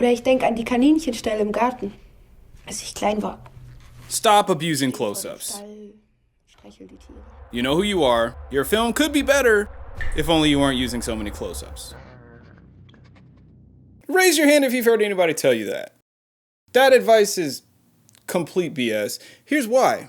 Oder ich denke an die Kaninchenstelle im Garten, als ich klein war. Stop abusing close-ups. You know who you are. Your film could be better if only you weren't using so many close-ups. Raise your hand if you've heard anybody tell you that. That advice is complete BS. Here's why.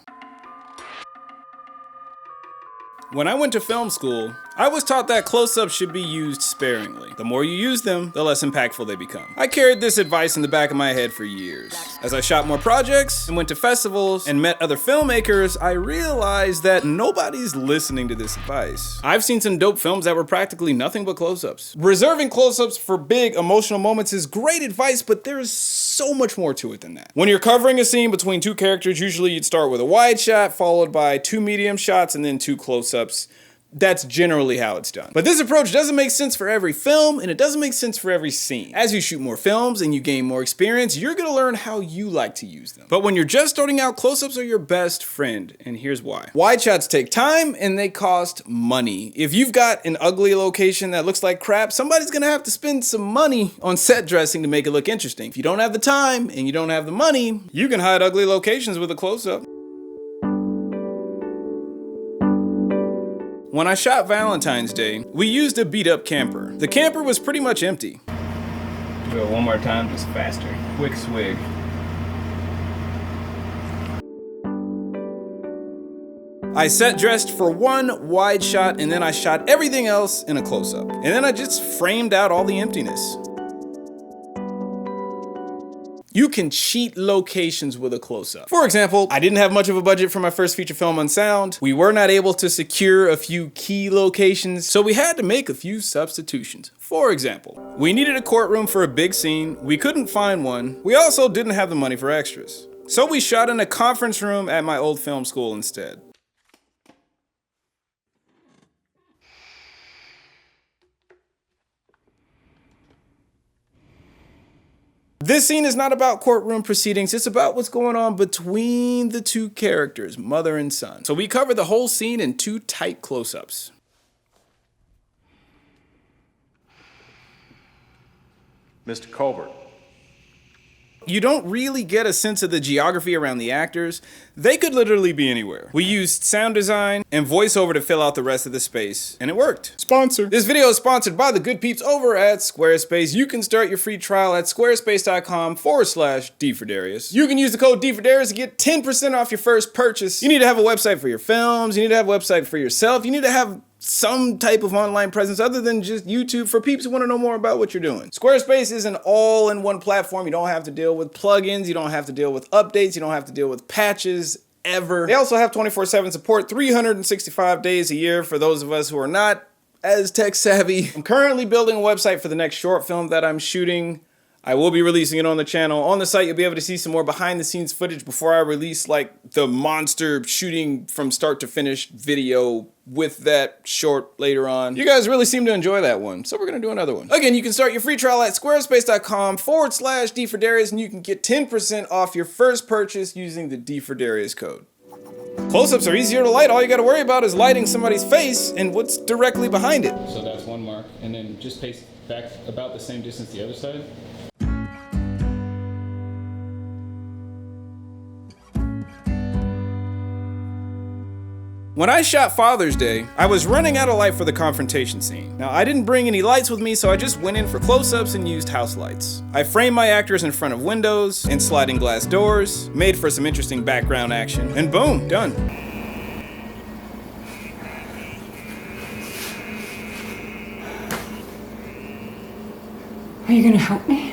When I went to film school, I was taught that close-ups should be used sparingly. The more you use them, the less impactful they become. I carried this advice in the back of my head for years. As I shot more projects and went to festivals and met other filmmakers, I realized that nobody's listening to this advice. I've seen some dope films that were practically nothing but close-ups. Reserving close-ups for big emotional moments is great advice, but there's so much more to it than that. When you're covering a scene between two characters, usually you'd start with a wide shot, followed by 2 medium shots, and then 2 close-ups. That's generally how it's done. But this approach doesn't make sense for every film, and it doesn't make sense for every scene. As you shoot more films and you gain more experience, you're gonna learn how you like to use them. But when you're just starting out, close-ups are your best friend, and here's why. Wide shots take time, and they cost money. If you've got an ugly location that looks like crap, somebody's gonna have to spend some money on set dressing to make it look interesting. If you don't have the time, and you don't have the money, you can hide ugly locations with a close-up. When I shot Valentine's Day, we used a beat-up camper. The camper was pretty much empty. Do it one more time, just faster. Quick swig. I set dressed for 1 wide shot, and then I shot everything else in a close-up. And then I just framed out all the emptiness. You can cheat locations with a close-up. For example, I didn't have much of a budget for my first feature film, UNSOUND. We were not able to secure a few key locations, so we had to make a few substitutions. For example, we needed a courtroom for a big scene. We couldn't find one. We also didn't have the money for extras. So we shot in a conference room at my old film school instead. This scene is not about courtroom proceedings, it's about what's going on between the two characters, mother and son. So we cover the whole scene in 2 tight close-ups. Mr. Colbert. You don't really get a sense of the geography around the actors. They could literally be anywhere. We used sound design and voiceover to fill out the rest of the space, and it worked. Sponsor. This video is sponsored by the good peeps over at Squarespace. You can start your free trial at squarespace.com/D4Darius. You can use the code D4Darius to get 10% off your first purchase. You need to have a website for your films. You need to have a website for yourself. You need to have some type of online presence other than just YouTube for peeps who want to know more about what you're doing. Squarespace is an all-in-one platform. You don't have to deal with plugins. You don't have to deal with updates. You don't have to deal with patches ever. They also have 24/7 support, 365 days a year for those of us who are not as tech savvy. I'm currently building a website for the next short film that I'm shooting. I will be releasing it on the channel. On the site, you'll be able to see some more behind the scenes footage before I release like the monster shooting from start to finish video with that short later on. You guys really seem to enjoy that one, so we're gonna do another one. Again, you can start your free trial at squarespace.com/D4Darius, and you can get 10% off your first purchase using the D4Darius code. Close-ups are easier to light. All you gotta worry about is lighting somebody's face and what's directly behind it. So that's 1 mark, and then just pace back about the same distance the other side. When I shot Father's Day, I was running out of light for the confrontation scene. Now, I didn't bring any lights with me, so I just went in for close-ups and used house lights. I framed my actors in front of windows and sliding glass doors, made for some interesting background action, and boom, done. Are you gonna help me?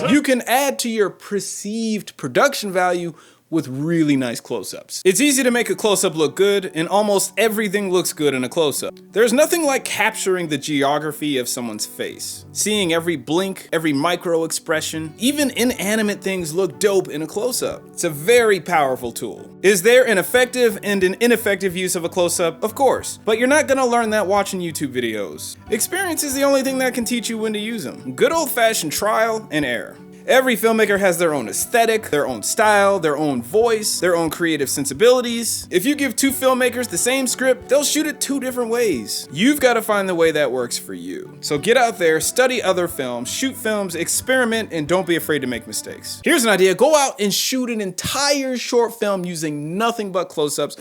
You can add to your perceived production value with really nice close-ups. It's easy to make a close-up look good, and almost everything looks good in a close-up. There's nothing like capturing the geography of someone's face. Seeing every blink, every micro expression, even inanimate things look dope in a close-up. It's a very powerful tool. Is there an effective and an ineffective use of a close-up? Of course, but you're not gonna learn that watching YouTube videos. Experience is the only thing that can teach you when to use them. Good old-fashioned trial and error. Every filmmaker has their own aesthetic, their own style, their own voice, their own creative sensibilities. If you give two filmmakers the same script, they'll shoot it two different ways. You've got to find the way that works for you. So get out there, study other films, shoot films, experiment, and don't be afraid to make mistakes. Here's an idea: go out and shoot an entire short film using nothing but close-ups.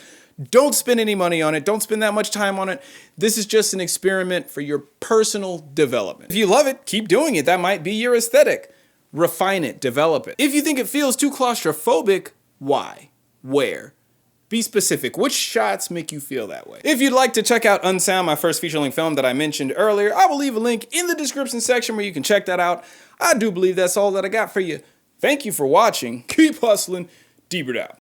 Don't spend any money on it. Don't spend that much time on it. This is just an experiment for your personal development. If you love it, keep doing it. That might be your aesthetic. Refine it, develop it. If you think it feels too claustrophobic, why? Where? Be specific. Which shots make you feel that way? If you'd like to check out UNSOUND, my first feature-length film that I mentioned earlier, I will leave a link in the description section where you can check that out. I do believe that's all that I got for you. Thank you for watching. Keep hustling. Deepered out.